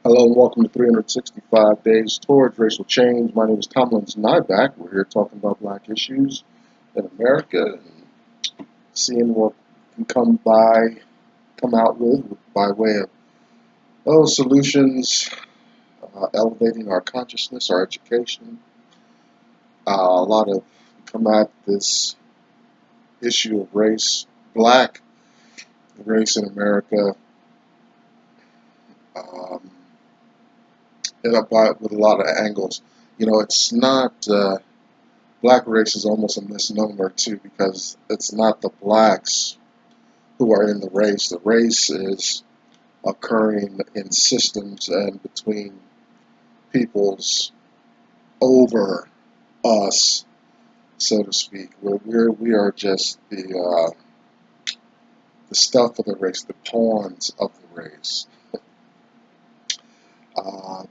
Hello and welcome to 365 Days Towards Racial Change. My name is Tomlins Nyback. We're here talking about black issues in America and seeing what can come out with by way of solutions, elevating our consciousness, our education. A lot of come at this issue of race, black race in America, um, with a lot of angles. It's not. Black race is almost a misnomer too, because it's not the blacks who are in the race. The race is occurring in systems and between peoples over us, so to speak. We are just the stuff of the race, the pawns of the race.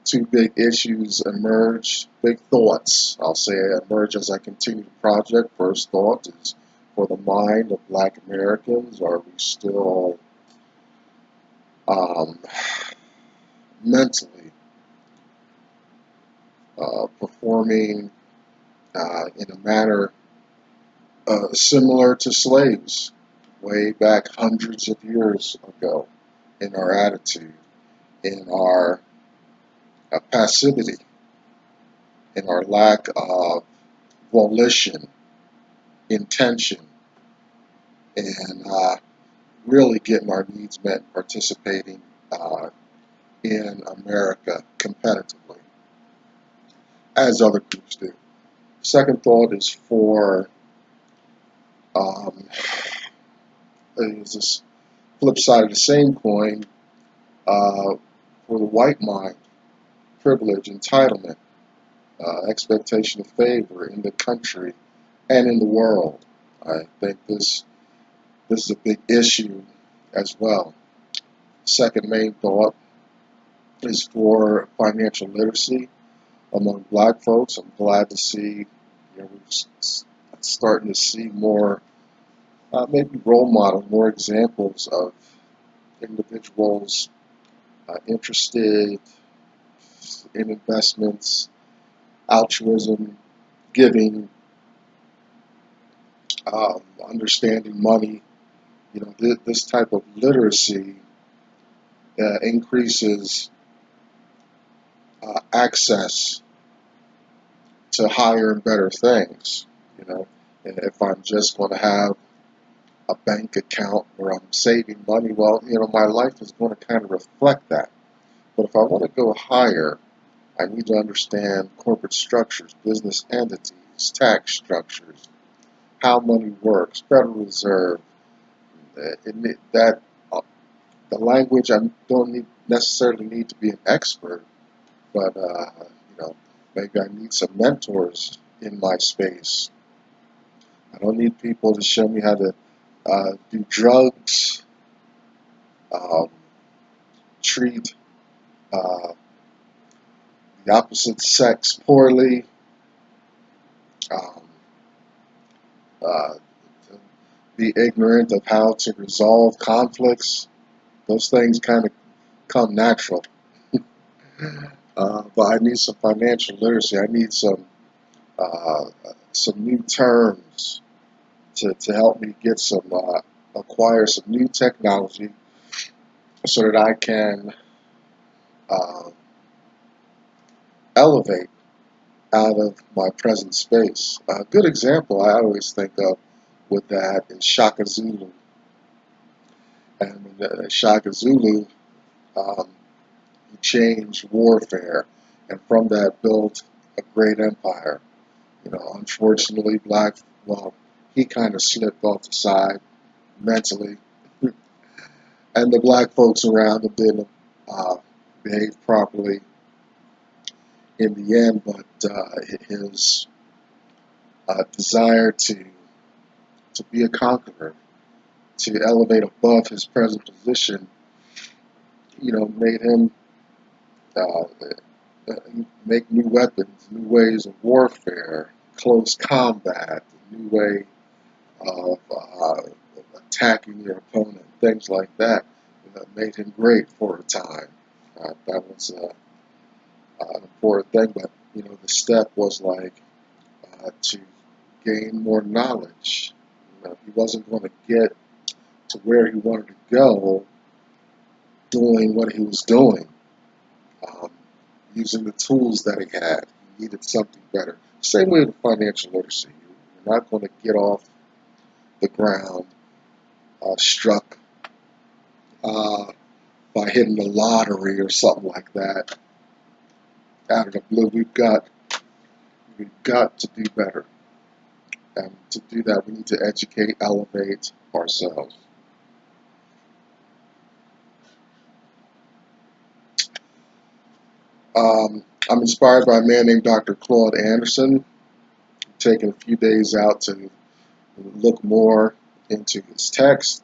Two big issues emerge, big thoughts, I'll say, emerge as I continue the project. First thought is, for the mind of black Americans, are we still um, mentally performing in a manner similar to slaves way back hundreds of years ago, in our attitude, in our passivity, in our lack of volition, intention, and really getting our needs met, participating in America competitively, as other groups do. Second thought is um, is this flip side of the same coin, uh, for the white mind: privilege, entitlement, expectation of favor in the country and in the world. I think this is a big issue as well. Second main thought is for financial literacy among black folks. I'm glad to see, we're starting to see more, maybe role models, more examples of individuals interested in investments, altruism, giving, understanding money. This type of literacy increases access to higher and better things. And if I'm just going to have a bank account where I'm saving money, well, my life is going to kind of reflect that. But if I want to go higher, I need to understand corporate structures, business entities, tax structures, how money works, Federal Reserve. That the language, I don't necessarily need to be an expert, but maybe I need some mentors in my space. I don't need people to show me how to do drugs, um, treat uh, the opposite sex poorly, um, uh, be ignorant of how to resolve conflicts. Those things kind of come natural. But I need some financial literacy. I need some new terms to help me get acquire some new technology so that I can uh, elevate out of my present space. A good example I always think of with that is Shaka Zulu. And Shaka Zulu, um, he changed warfare, and from that built a great empire. Unfortunately, he kind of slipped off the side mentally, and the black folks around him didn't uh, behave properly in the end. But his desire to be a conqueror, to elevate above his present position, made him uh, make new weapons, new ways of warfare, close combat, a new way of attacking your opponent, things like that. That made him great for a time. That was an important thing, but the step was like to gain more knowledge. He wasn't going to get to where he wanted to go doing what he was doing, um, using the tools that he had. He needed something better. Same way with financial literacy. You're not going to get off the ground struck uh, by hitting the lottery or something like that out of the blue. We've got to do better. And to do that, we need to educate, elevate ourselves. I'm inspired by a man named Dr. Claude Anderson. I've taken a few days out to look more into his texts,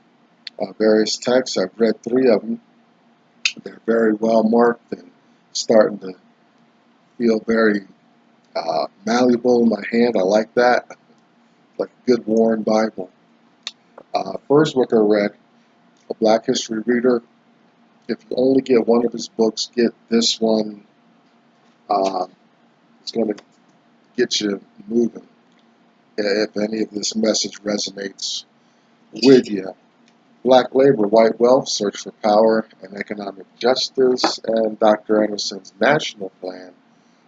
various texts. I've read 3 of them. They're very well marked and starting to feel very malleable in my hand. I like that. Like a good worn Bible. First book I read, A Black History Reader. If you only get one of his books, get this one. It's going to get you moving if any of this message resonates with you. Black Labor, White Wealth, Search for Power and Economic Justice, and Dr. Anderson's National Plan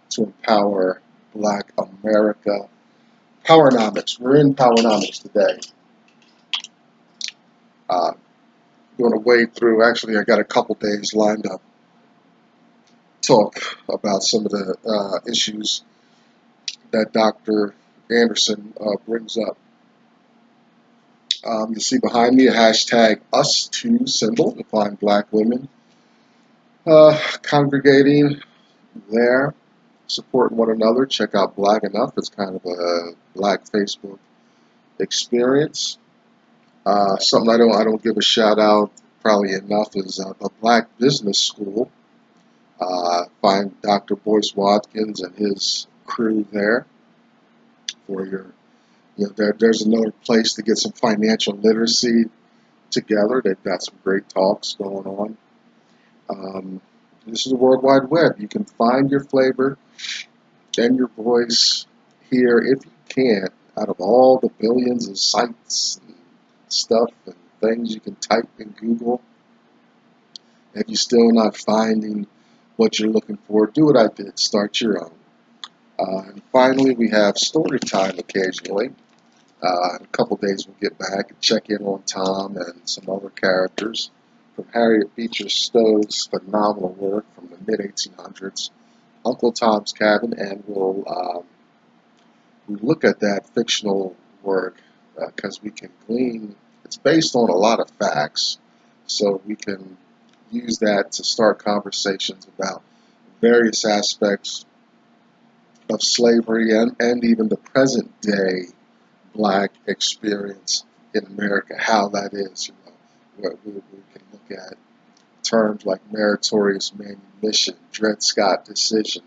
to Empower Black America. PowerNomics. We're in PowerNomics today. Going to wade through, actually I got a couple days lined up, talk about some of the issues that Dr. Anderson brings up. You see behind me a hashtag #US2 symbol to find black women congregating there, supporting one another. Check out Black Enough. It's kind of a black Facebook experience. Something I don't give a shout out probably enough is a Black Business School. Find Dr. Boyce Watkins and his crew there for your. There's another place to get some financial literacy together. They've got some great talks going on. This is the World Wide Web. You can find your flavor and your voice here if you can. Out of all the billions of sites and stuff and things you can type in Google, if you're still not finding what you're looking for, do what I did. Start your own. And finally, we have story time occasionally. In a couple days, we'll get back and check in on Tom and some other characters from Harriet Beecher Stowe's phenomenal work from the mid-1800s, Uncle Tom's Cabin, and we'll look at that fictional work because we can glean. It's based on a lot of facts, so we can use that to start conversations about various aspects of slavery and even the present day black experience in America, how that is. We can look at terms like meritorious manumission, Dred Scott decision,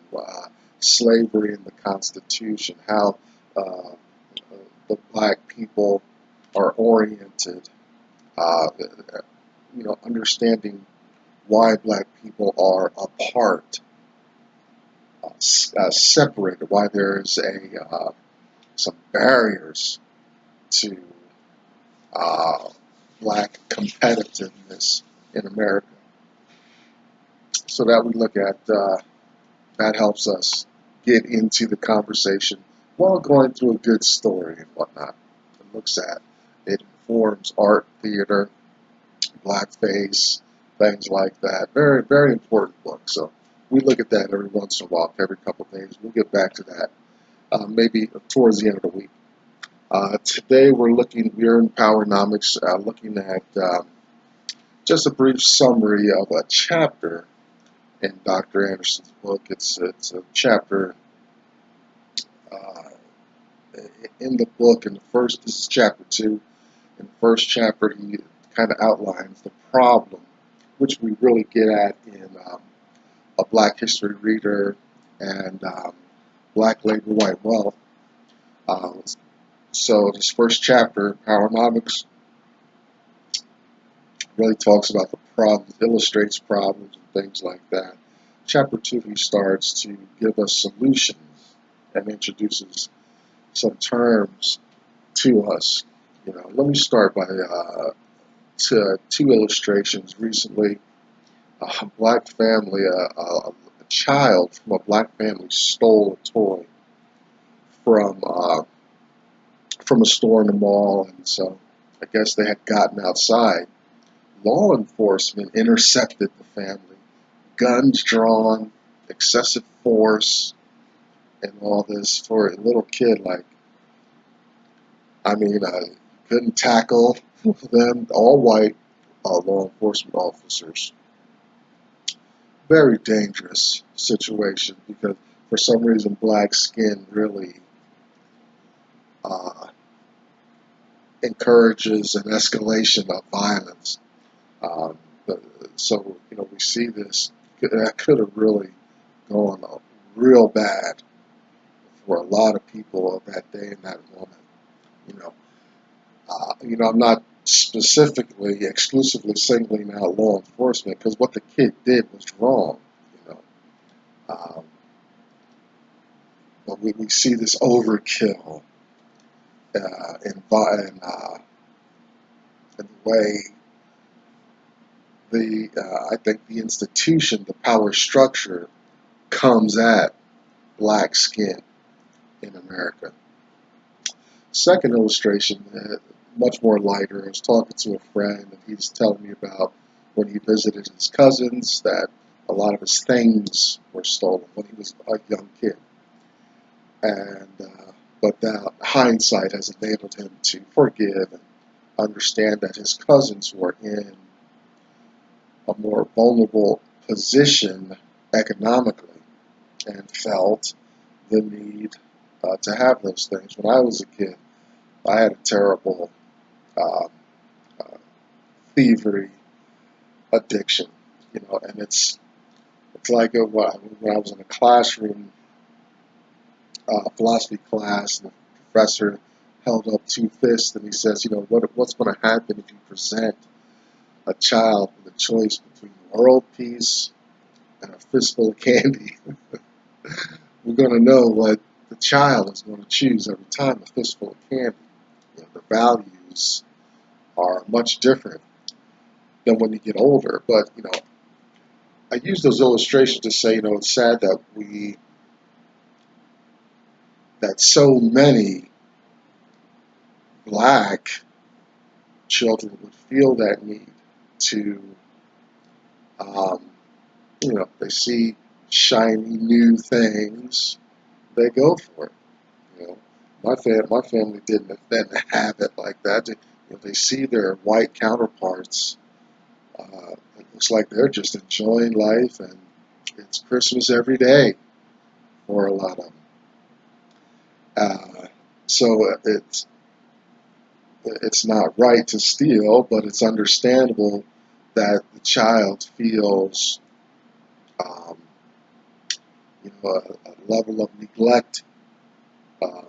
slavery in the Constitution, how the black people are oriented, understanding why black people are apart, separated, why there's some barriers to black competitiveness in America. So that we look at, that helps us get into the conversation while going through a good story and whatnot. It informs art, theater, blackface, things like that. Very, very important book. So we look at that every once in a while, every couple of days. We'll get back to that maybe towards the end of the week. Today we're in PowerNomics, looking at just a brief summary of a chapter in Dr. Anderson's book. It's a chapter uh, in the book. This is chapter 2. In the first chapter, he kind of outlines the problem, which we really get at in A Black History Reader and Black Labor, White Wealth. So this first chapter, PowerNomics, Really talks about the problems, illustrates problems and things like that. Chapter 2, he starts to give us solutions and introduces some terms to us. Let me start by two illustrations recently. A black family, a child from a black family stole a toy from from a store in the mall, and so I guess they had gotten outside. Law enforcement intercepted the family, guns drawn, excessive force, and all this for a little kid. Like, I mean, I couldn't tackle them. All white law enforcement officers. Very dangerous situation because for some reason black skin really uh, encourages an escalation of violence. Um, so we see this that could have really gone real bad for a lot of people of that day and that moment. You know, I'm not specifically, exclusively singling out law enforcement because what the kid did was wrong. You know, um, but we see this overkill in the way I think the institution, the power structure, comes at black skin in America. Second illustration, much more lighter. I was talking to a friend, and he's telling me about when he visited his cousins that a lot of his things were stolen when he was a young kid. And but now hindsight has enabled him to forgive and understand that his cousins were in a more vulnerable position economically and felt the need to have those things. When I was a kid, I had a terrible uh, uh, thievery addiction, and it's like when I was in a classroom, philosophy class, and the professor held up two fists and he says, what's going to happen if you present a child with a choice between world peace and a fistful of candy? We're going to know what the child is going to choose every time, a fistful of candy. The values are much different than when you get older. But, I use those illustrations to say, it's sad that so many black children would feel that need to, um, they see shiny new things, they go for it. You know, my family didn't have it like that. They see their white counterparts. It looks like they're just enjoying life, and it's Christmas every day for a lot of them. So it's not right to steal, but it's understandable that the child feels um, a level of neglect, um,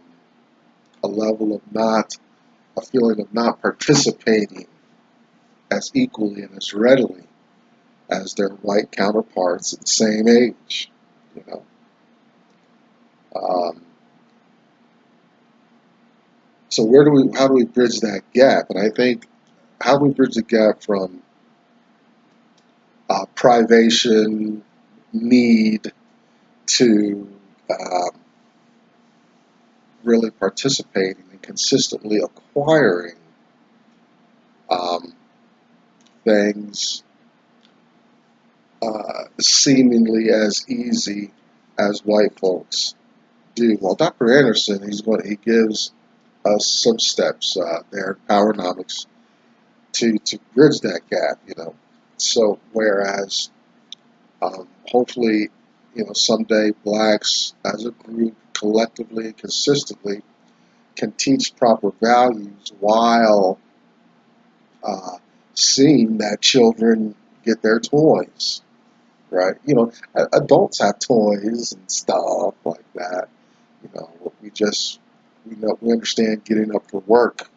a level of a feeling of not participating as equally and as readily as their white counterparts at the same age. You know, um, so how do we bridge that gap? And I think how do we bridge the gap from privation, need, to really participating and consistently acquiring um, things seemingly as easy as white folks do. Well, Dr. Anderson, he gives us some steps there in PowerNomics to bridge that gap. So whereas hopefully someday blacks as a group collectively and consistently can teach proper values while seeing that children get their toys, right? Adults have toys and stuff like that. We understand getting up for work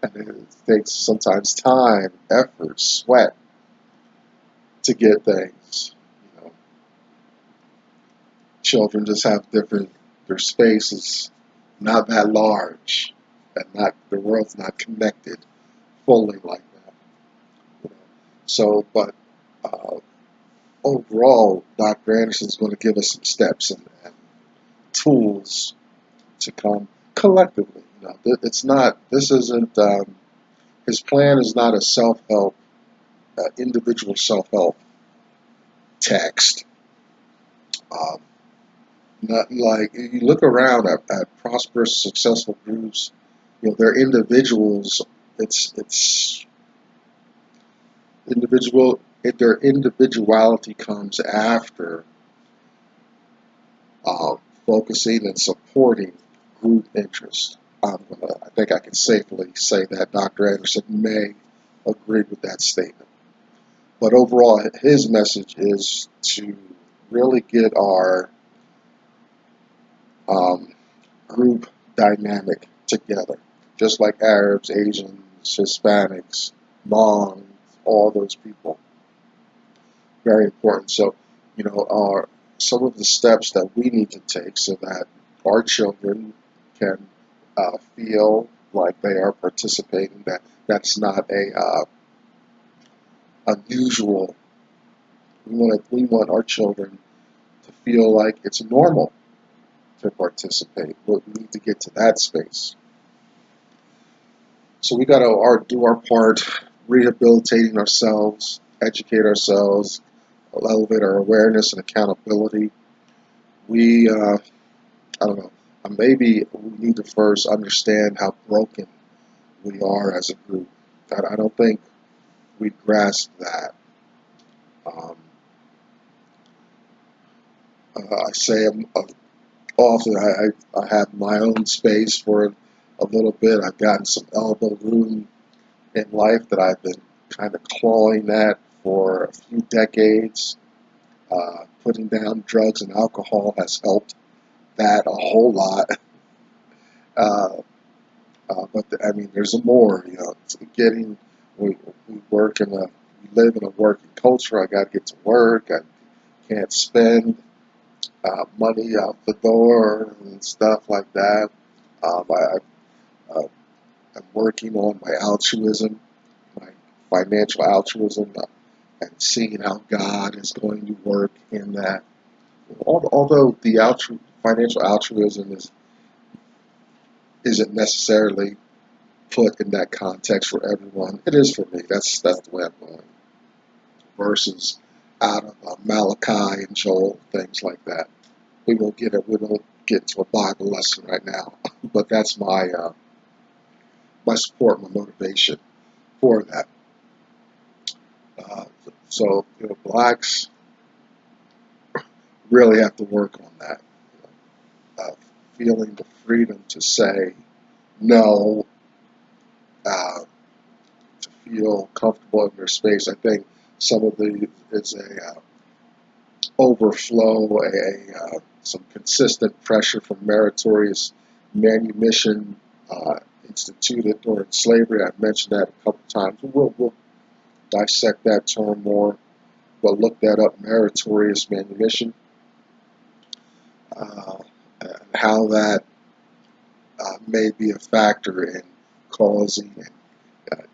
And it takes sometimes time, effort, sweat to get things. You know, children just have different, their space is not that large, and not the world's not connected fully like that. You know. So, but uh, overall, Dr. Anderson's going to give us some steps and tools to come collectively. You know, it's not. This isn't. His plan is not a self-help, individual self-help text. Um, Not like you look around at prosperous, successful groups. You know, they're individuals. It's individual. Their individuality comes after uh, focusing and supporting group interest. I think I can safely say that Dr. Anderson may agree with that statement. But overall, his message is to really get our um, group dynamic together, just like Arabs, Asians, Hispanics, Hmong, all those people. Very important. So, you know, are some of the steps that we need to take so that our children can feel like they are participating. That's not a unusual. We want our children to feel like it's normal to participate. We need to get to that space. So we got to do our part, rehabilitating ourselves, educate ourselves, elevate our awareness and accountability. We, I don't know, maybe we need to first understand how broken we are as a group. I don't think we grasp that. Um, I say often I have my own space for a little bit. I've gotten some elbow room in life that I've been kind of clawing at for a few decades. Putting down drugs and alcohol has helped that a whole lot. Uh, I mean, there's more. You know, it's getting we work in a we live in a working culture. I got to get to work. I can't spend money out the door and stuff like that. Uh, I'm working on my altruism, my financial altruism, and seeing how God is going to work in that. Although the financial altruism isn't necessarily put in that context for everyone, it is for me. That's the way I'm going. Verses out of Malachi and Joel, things like that. We won't get it. We won't get to a Bible lesson right now, but that's my support, my motivation for that. Uh, so you know, blacks really have to work on that. Uh, Feeling the freedom to say no, to feel comfortable in their space. I think some of the is a overflow, some consistent pressure from meritorious manumission instituted during slavery. I've mentioned that a couple times. We'll dissect that term more. We'll look that up, meritorious manumission, uh, and how that may be a factor in causing and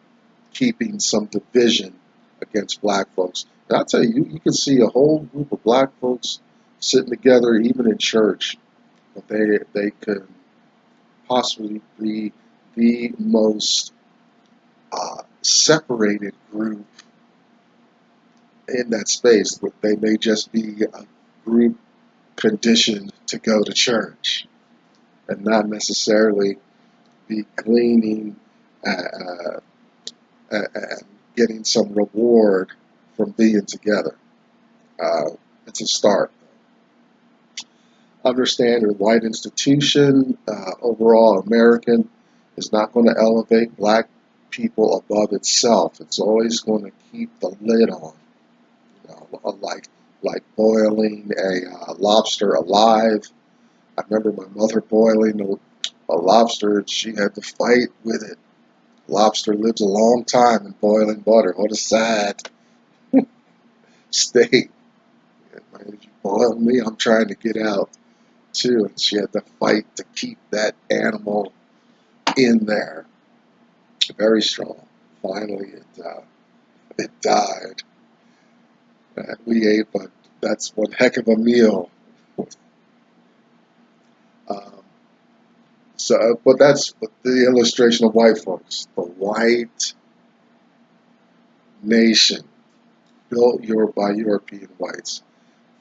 keeping some division against black folks. And I'll tell you, you can see a whole group of black folks sitting together, even in church, but they could possibly be the most separated group in that space. But they may just be a group conditioned to go to church and not necessarily be gleaning and getting some reward from being together. It's a start. Understand a white institution, overall American, is not going to elevate black people above itself. It's always going to keep the lid on, you know, like boiling a lobster alive. I remember my mother boiling a lobster, and she had to fight with it Lobster lives a long time in boiling butter. What a sad state. If you boil me, I'm trying to get out too. And she had to fight to keep that animal in there. Very strong. Finally, it died. And we ate, but that's one heck of a meal. Um, but that's the illustration of white folks. The white nation built by European whites,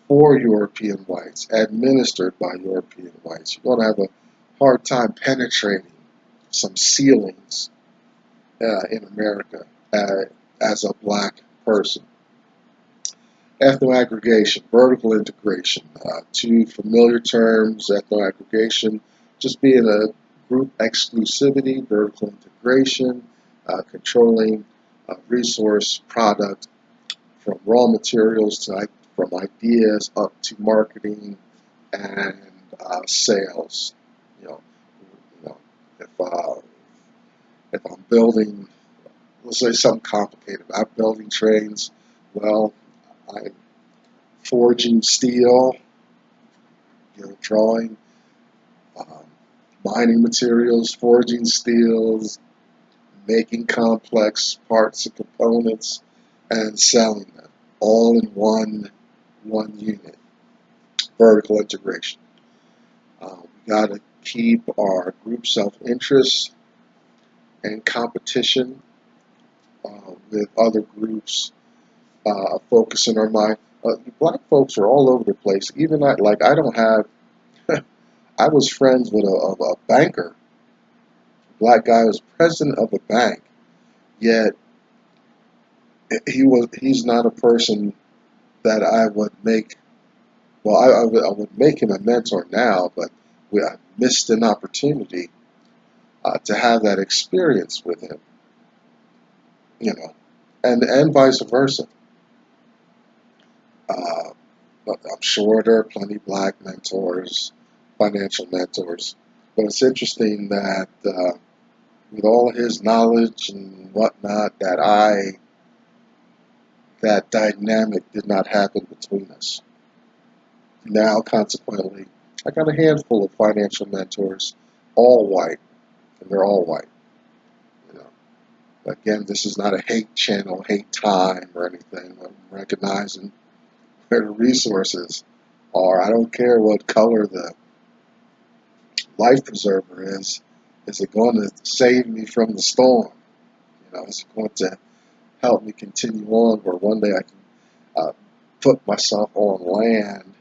for European whites, administered by European whites. You're going to have a hard time penetrating some ceilings in America as a black person. Ethno-aggregation, vertical integration, two familiar terms. Ethno-aggregation just being a group exclusivity, vertical integration, controlling resource product from raw materials to from ideas up to marketing and sales. You know, if I'm building, let's say something complicated, I'm building trains. Well, I'm forging steel, drawing, um, mining materials, forging steels, making complex parts and components, and selling them all in one unit. Vertical integration. We got to keep our group self-interest and competition with other groups focusing on my. Black folks are all over the place. Even I don't have. I was friends with a banker. Black guy was president of a bank. Yet he's not a person that I would make. Well, I would make him a mentor now, but I missed an opportunity to have that experience with him, and vice versa. But I'm sure there are plenty of black mentors, financial mentors. But it's interesting that with all his knowledge and whatnot, that dynamic did not happen between us. Now, consequently, I got a handful of financial mentors, all white, and they're all white. You know, again, this is not a hate channel, hate time, or anything. I'm recognizing where the resources are. I don't care what color the life preserver is. Is it going to save me from the storm? Is it going to help me continue on where one day I can put myself on land,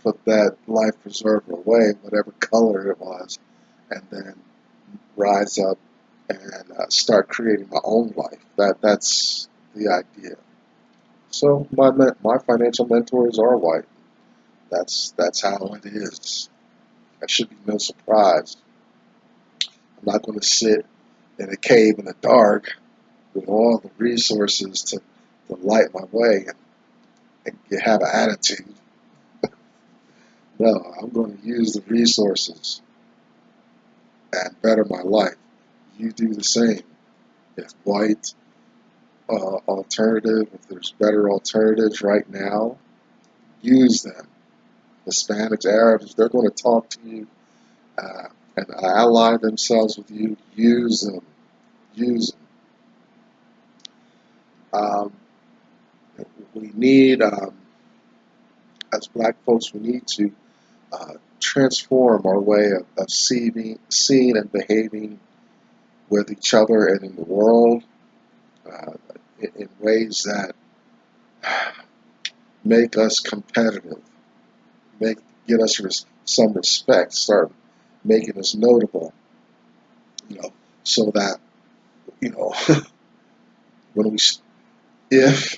put that life preserver away, whatever color it was, and then rise up and start creating my own life. That's the idea. So my financial mentors are white. That's how it is. That should be no surprise. I'm not going to sit in a cave in the dark with all the resources to light my way and have an attitude. No, I'm going to use the resources and better my life. You do the same. If white alternative, if there's better alternatives right now, use them. Hispanics, Arabs, they're going to talk to you and ally themselves with you. Use them. Use them. We need, as black folks, we need to transform our way of seeing and behaving with each other and in the world in ways that make us competitive, get us some respect, start making us notable, so that, when if,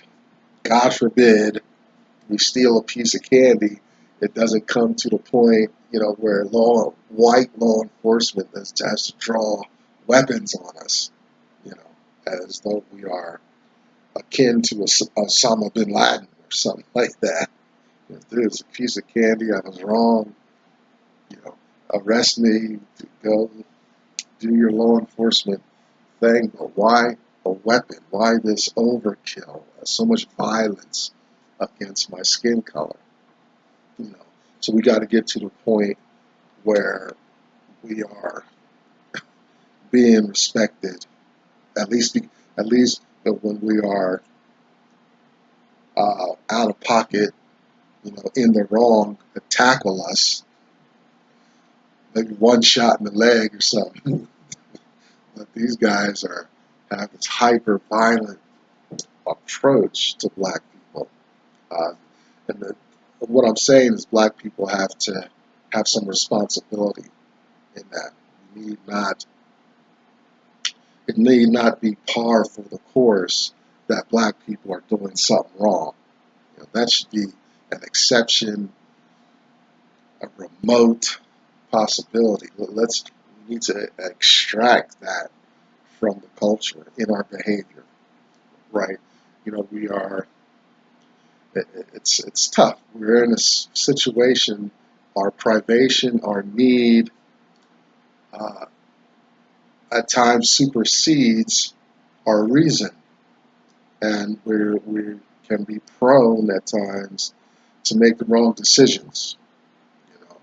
God forbid, we steal a piece of candy, it doesn't come to the point, where white law enforcement has to draw weapons on us, as though we are akin to Osama bin Laden or something like that. If there's a piece of candy, I was wrong, arrest me, go do your law enforcement thing, but why a weapon? Why this overkill? So much violence against my skin color. You know, so we got to get to the point where we are being respected, at least when we are out of pocket, in the wrong, to tackle us, maybe one shot in the leg or something. But these guys have this hyper violent approach to black people. Uh, and what I'm saying is black people have to have some responsibility in that. It need not be par for the course that black people are doing something wrong. That should be an exception, a remote possibility. We need to extract that from the culture in our behavior, right? We are. It's tough. We're in a situation. Our privation, our need, uh, at times supersedes our reason, and we can be prone at times to make the wrong decisions. You know,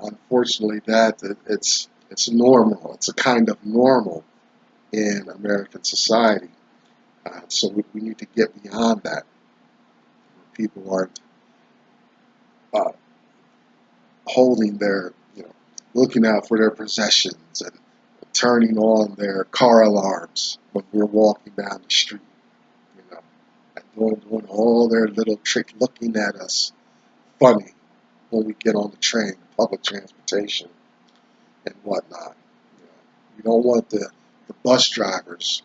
Unfortunately, it's normal. It's a kind of normal in American society. So we need to get beyond that. People aren't uh, holding their, looking out for their possessions and turning on their car alarms when we're walking down the street, and doing all their little tricks, looking at us funny when we get on the train, public transportation, and whatnot. You don't want the bus drivers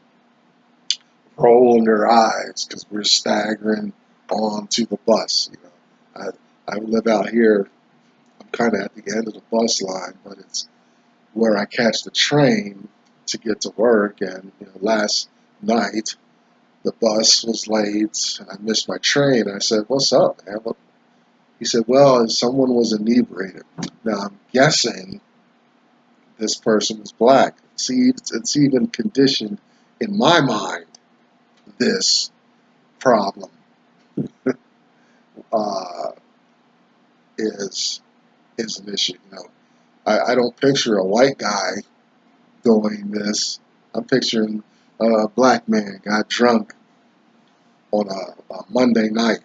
rolling their eyes because we're staggering onto the bus. I live out here. I'm kind of at the end of the bus line, but it's where I catch the train to get to work. And last night the bus was late, and I missed my train. I said, "What's up, man?" He said, "Well, someone was inebriated." Now I'm guessing this person was black. See, it's even conditioned in my mind. This problem uh, is an issue. I don't picture a white guy doing this. I'm picturing a black man got drunk on a Monday night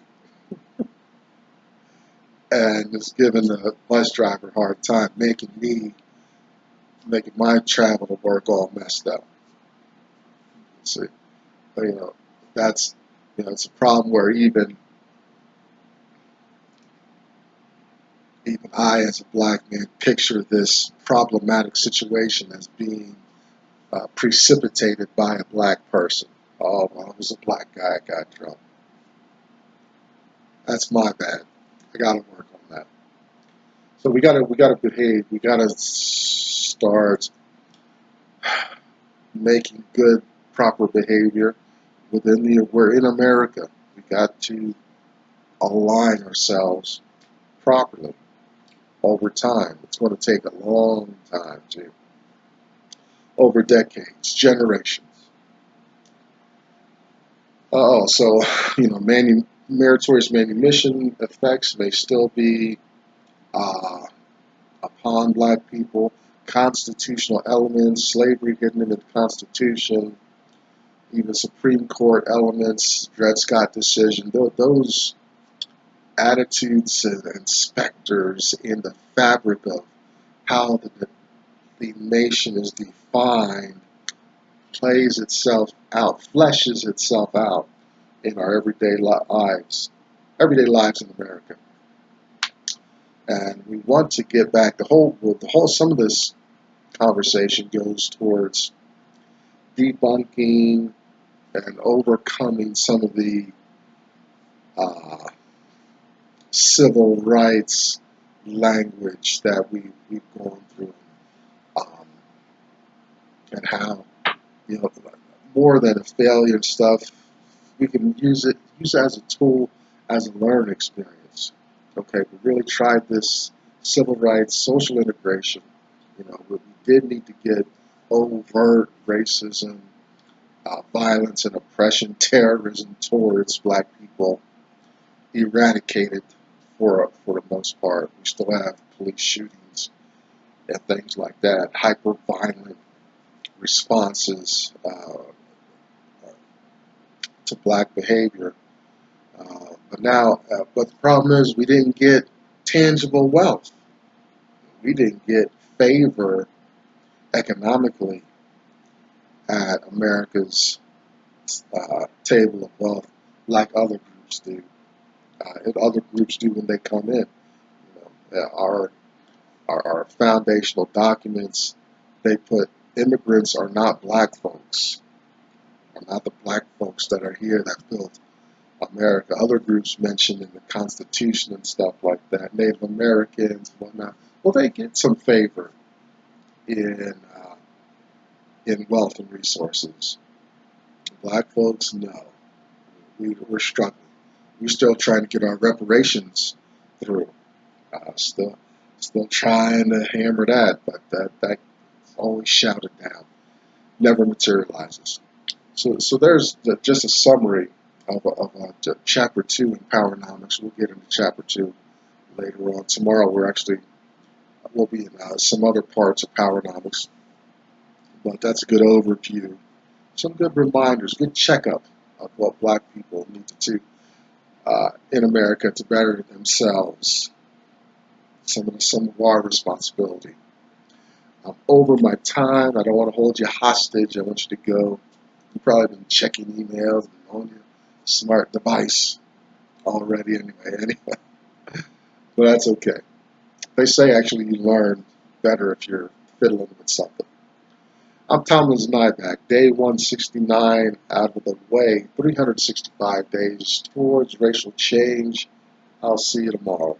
and is giving the bus driver a hard time, making my travel to work all messed up. See, but, that's it's a problem where even I, as a black man, picture this problematic situation as being precipitated by a black person. Oh, well, it was a black guy that got drunk. That's my bad. I got to work on that. So we gotta behave. We gotta start making good, proper behavior we're in America. We got to align ourselves properly over time. It's going to take a long time, too. Over decades, generations. So, meritorious manumission effects may still be uh, upon black people. Constitutional elements, slavery hidden in the Constitution, even Supreme Court elements, Dred Scott decision, those attitudes and specters in the fabric of how the nation is defined plays itself out, fleshes itself out in our everyday lives in America. And we want to get back, some of this conversation goes towards debunking and overcoming some of the civil rights language that we've gone through, um, and how, more than a failure and stuff, we can use it as a tool, as a learning experience. Okay, we really tried this civil rights, social integration. We did need to get overt racism, violence and oppression, terrorism towards black people eradicated for the most part. We still have police shootings and things like that, hyper-violent responses to black behavior. But the problem is we didn't get tangible wealth. We didn't get favor economically at America's table of wealth like other groups do. And other groups do when they come in. Our foundational documents, they put immigrants are not black folks, are not the black folks that are here that built America. Other groups mentioned in the Constitution and stuff like that, Native Americans and whatnot. Well, they get some favor in wealth and resources. Black folks, no. We're struggling. We're still trying to get our reparations through. Still trying to hammer that, but that's always shouted down. Never materializes. So there's just a summary of chapter 2 in PowerNomics. We'll get into chapter 2 later on. Tomorrow we'll be in some other parts of PowerNomics, but that's a good overview. Some good reminders, good checkup of what black people need to do in America to better themselves. Some of our responsibility. I'm over my time. I don't want to hold you hostage. I want you to go. You've probably been checking emails on your smart device already anyway. But that's okay. They say actually you learn better if you're fiddling with something. I'm Tomlin's Nyback, day 169 out of the way, 365 days towards racial change. I'll see you tomorrow.